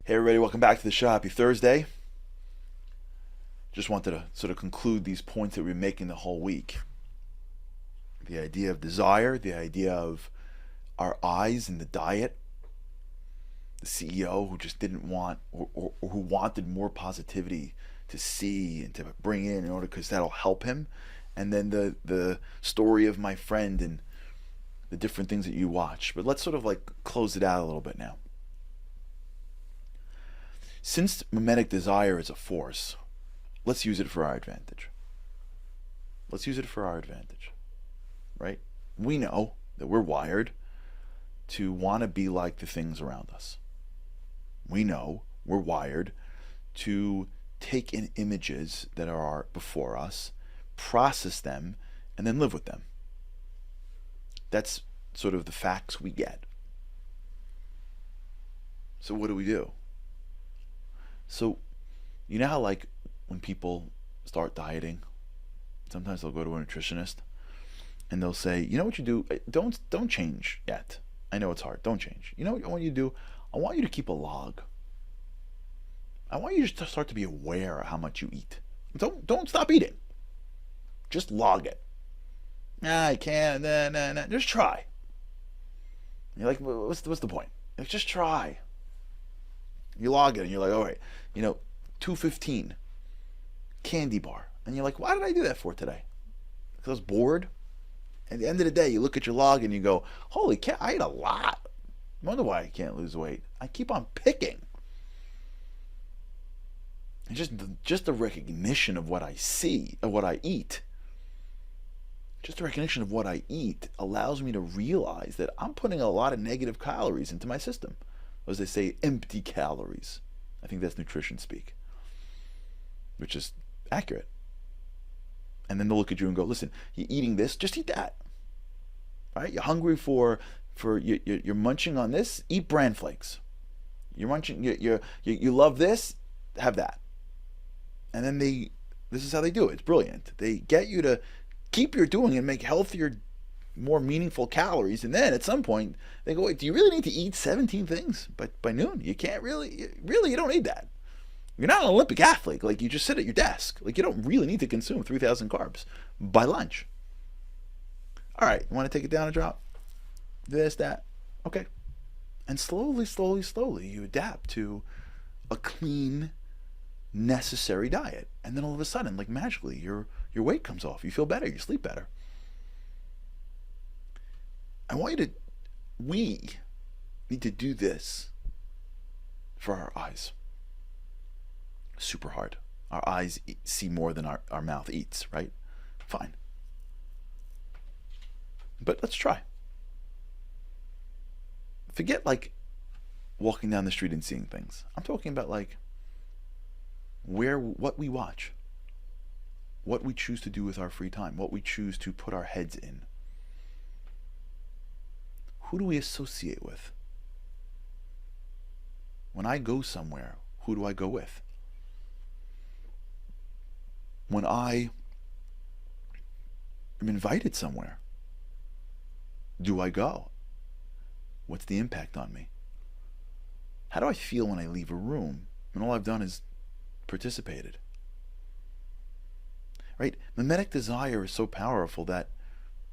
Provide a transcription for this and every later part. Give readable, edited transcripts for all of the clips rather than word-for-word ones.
Hey everybody, welcome back to the show. Happy Thursday. Just wanted to sort of conclude these points that we've been making the whole week. The idea of desire, the idea of our eyes and the diet, the CEO who just didn't want or who wanted more positivity to see and to bring in order because that'll help him. And then the story of my friend and the different things that you watch. But let's sort of like close it out a little bit now. Since mimetic desire is a force, let's use it for our advantage. Let's use it for our advantage, right? We know that we're wired to want to be like the things around us. We know we're wired to take in images that are before us, process them, and then live with them. That's sort of the facts we get. So what do? So, you know how like when people start dieting, sometimes they'll go to a nutritionist and they'll say, you know what you do? Don't change yet. I know it's hard. Don't change. You know what I want you to do? I want you to keep a log. I want you to start to be aware of how much you eat. Don't stop eating. Just log it. Nah, I can't. Nah. Just try. You're like, what's the point? Like, just try. You log it and you're like, all right, 215 candy bar. And you're like, why did I do that for today? Because I was bored. At the end of the day, you look at your log and you go, holy cow, I ate a lot. I wonder why I can't lose weight. I keep on picking. And just the recognition of what I see, of what I eat, just the recognition of what I eat allows me to realize that I'm putting a lot of negative calories into my system. As they say, empty calories. I think that's nutrition speak, which is accurate. And then they'll look at you and go, listen, you're eating this, just eat that. Right? You're hungry for you're munching on this, eat bran flakes. You're munching, you love this, have that. And then this is how they do it. It's brilliant. They get you to keep your doing and make healthier, more meaningful calories, and then at some point they go, wait, do you really need to eat 17 things by noon? You can't you don't need that. You're not an Olympic athlete. Like, you just sit at your desk. Like, you don't really need to consume 3,000 carbs by lunch. All right, you want to take it down a drop? This, that. Okay. And slowly, you adapt to a clean, necessary diet. And then all of a sudden, like magically, your weight comes off. You feel better. You sleep better. We need to do this for our eyes. Super hard. Our eyes see more than our mouth eats, right? Fine. But let's try. Forget like walking down the street and seeing things. I'm talking about like what we watch, what we choose to do with our free time, what we choose to put our heads in. Who do we associate with? When I go somewhere, who do I go with? When I am invited somewhere, do I go? What's the impact on me? How do I feel when I leave a room and all I've done is participated? Right? Mimetic desire is so powerful that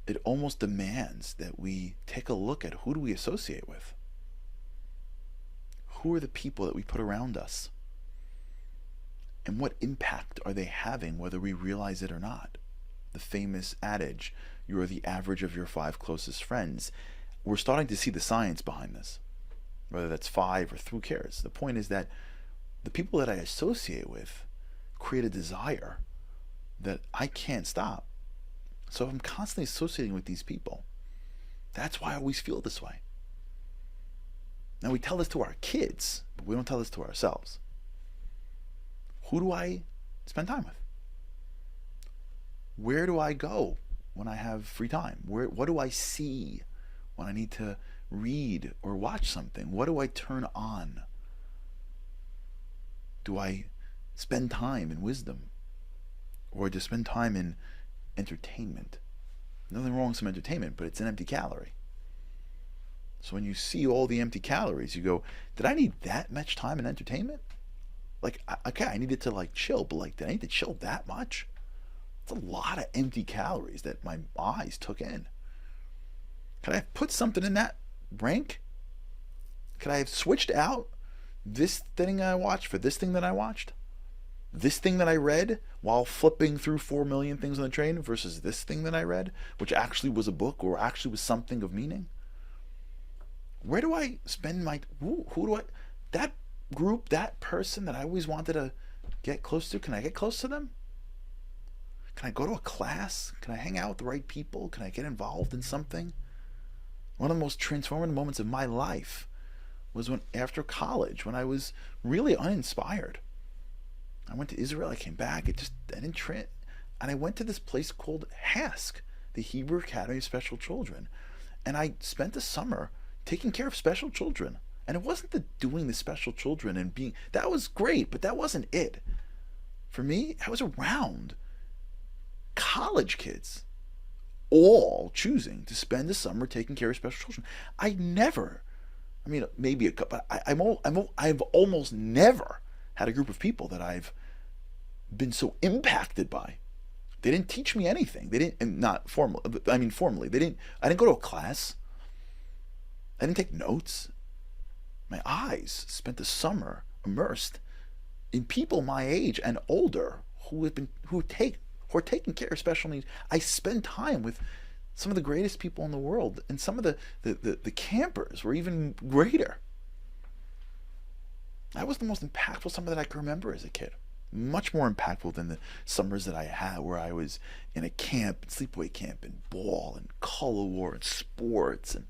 it almost demands that we take a look at who do we associate with. Who are the people that we put around us? And what impact are they having, whether we realize it or not? The famous adage, you are the average of your 5 closest friends. We're starting to see the science behind this. Whether that's 5 or 3, who cares? The point is that the people that I associate with create a desire that I can't stop. So if I'm constantly associating with these people, that's why I always feel this way. Now, we tell this to our kids, but we don't tell this to ourselves. Who do I spend time with? Where do I go when I have free time? What do I see when I need to read or watch something? What do I turn on? Do I spend time in wisdom? Or to spend time in entertainment? Nothing wrong with some entertainment, but it's an empty calorie. So when you see all the empty calories, you go, did I need that much time and entertainment? Like, okay, I needed to like chill, but like, did I need to chill that much? It's a lot of empty calories that my eyes took in. Could I have put something in that rank? Could I have switched out this thing I watched for this thing that I watched? This thing that I read while flipping through 4 million things on the train versus this thing that I read, which actually was a book or actually was something of meaning? Where do I spend my, who do I, that group, that person that I always wanted to get close to, can I get close to them? Can I go to a class? Can I hang out with the right people? Can I get involved in something? One of the most transformative moments of my life was when, after college, when I was really uninspired. I went to Israel, I came back, I didn't and I went to this place called HASC, the Hebrew Academy of Special Children. And I spent the summer taking care of special children. And it wasn't the doing the special children and being, that was great, but that wasn't it. For me, I was around college kids all choosing to spend the summer taking care of special children. Maybe a couple, but I've almost never had a group of people that I've been so impacted by. They didn't teach me anything. They didn't, and not formally, formally. I didn't go to a class. I didn't take notes. My eyes spent the summer immersed in people my age and older who are taking care of special needs. I spend time with some of the greatest people in the world, and some of the campers were even greater. That was the most impactful summer that I can remember as a kid. Much more impactful than the summers that I had where I was in a camp, sleepaway camp, and ball, and color war, and sports, and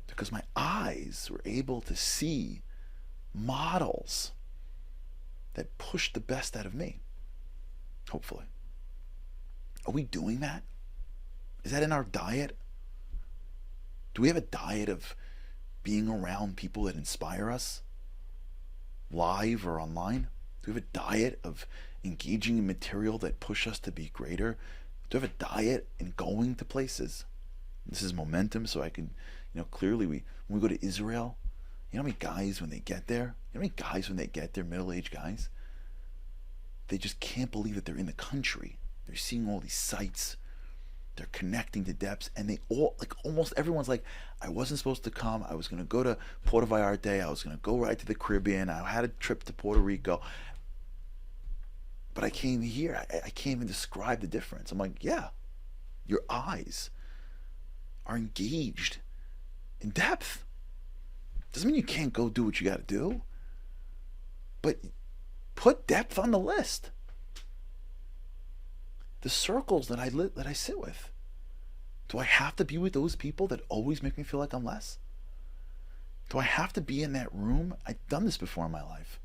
because my eyes were able to see models that pushed the best out of me. Hopefully. Are we doing that? Is that in our diet? Do we have a diet of being around people that inspire us, live or online? Do we have a diet of engaging in material that push us to be greater? Do we have a diet in going to places? This is momentum, so I can, clearly when we go to Israel, you know how many guys when they get there, middle-aged guys, they just can't believe that they're in the country. They're seeing all these sights. They're connecting to depths, and they all, almost everyone's like, I wasn't supposed to come. I was going to go to Puerto Vallarta. I was going to go right to the Caribbean. I had a trip to Puerto Rico. But I came here. I can't even describe the difference. I'm like, yeah, your eyes are engaged in depth. Doesn't mean you can't go do what you got to do, but put depth on the list. The circles that I sit with. Do I have to be with those people that always make me feel like I'm less? Do I have to be in that room? I've done this before in my life,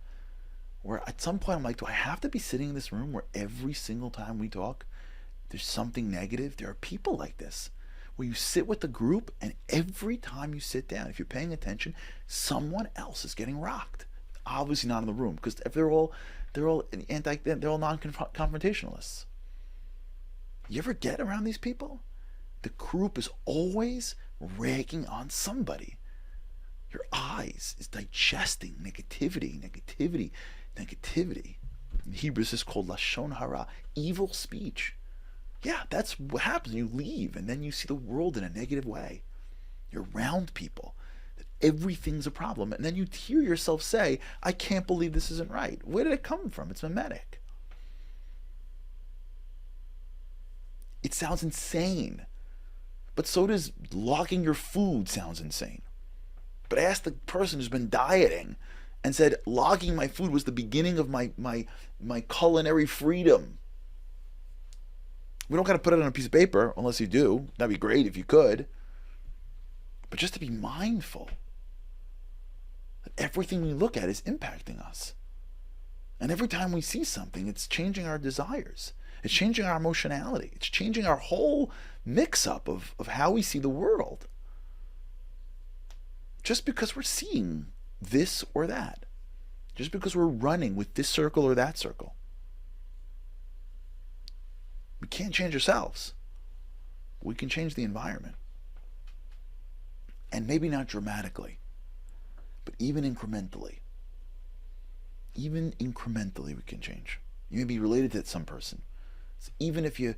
where at some point I'm like, do I have to be sitting in this room where every single time we talk, there's something negative? There are people like this, where you sit with the group, and every time you sit down, if you're paying attention, someone else is getting rocked. Obviously not in the room, because if they're all non-confrontationalists. You ever get around these people? The group is always ragging on somebody. Your eyes is digesting negativity. In Hebrew, this is called lashon hara, evil speech. Yeah, that's what happens. You leave, and then you see the world in a negative way. You're around people that everything's a problem, and then you hear yourself say, I can't believe this isn't right. Where did it come from? It's mimetic. It sounds insane. But so does logging your food sounds insane. But ask the person who's been dieting and said, logging my food was the beginning of my culinary freedom. We don't got to put it on a piece of paper, unless you do. That'd be great if you could. But just to be mindful that everything we look at is impacting us. And every time we see something, it's changing our desires. It's changing our emotionality. It's changing our whole mix-up of how we see the world. Just because we're seeing this or that. Just because we're running with this circle or that circle. We can't change ourselves. We can change the environment. And maybe not dramatically, but even incrementally. Even incrementally we can change. You may be related to some person. So even if you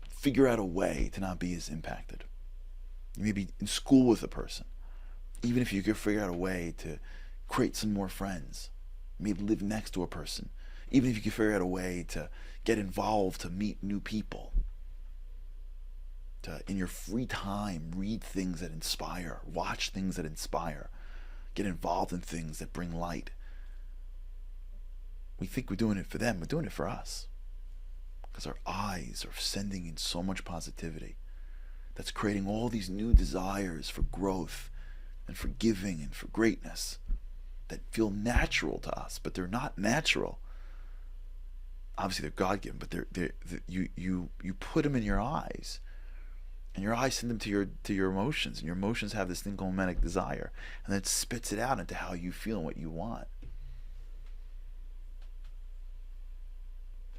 figure out a way to not be as impacted. You may be in school with a person. Even if you could figure out a way to create some more friends. Maybe live next to a person. Even if you could figure out a way to get involved, to meet new people. To, in your free time, read things that inspire. Watch things that inspire. Get involved in things that bring light. We think we're doing it for them. We're doing it for us. Because our eyes are sending in so much positivity. That's creating all these new desires for growth and for giving and for greatness that feel natural to us, but they're not natural. Obviously, they're God-given, but you put them in your eyes, and your eyes send them to your emotions, and your emotions have this thing called mimetic desire, and then it spits it out into how you feel and what you want.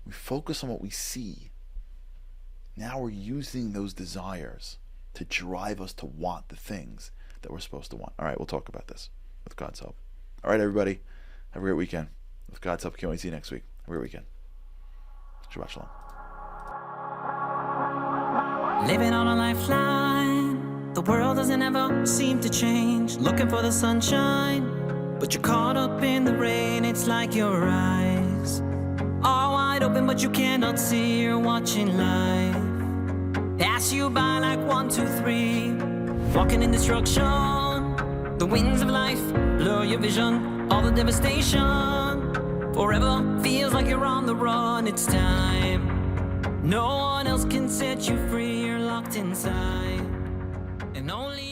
We focus on what we see. Now we're using those desires to drive us to want the things that we're supposed to want. All right, we'll talk about this with God's help. All right, everybody, have a great weekend. With God's help, can't wait to see you next week. Have a great weekend. Shabbat Shalom. Living on a lifeline, the world doesn't ever seem to change. Looking for the sunshine, but you're caught up in the rain. It's like your eyes are wide open, but you cannot see. You're watching life pass you by like 1, 2, 3. Walking in destruction, the winds of life blur your vision. All the devastation forever feels like you're on the run. It's time, no one else can set you free. You're locked inside, and only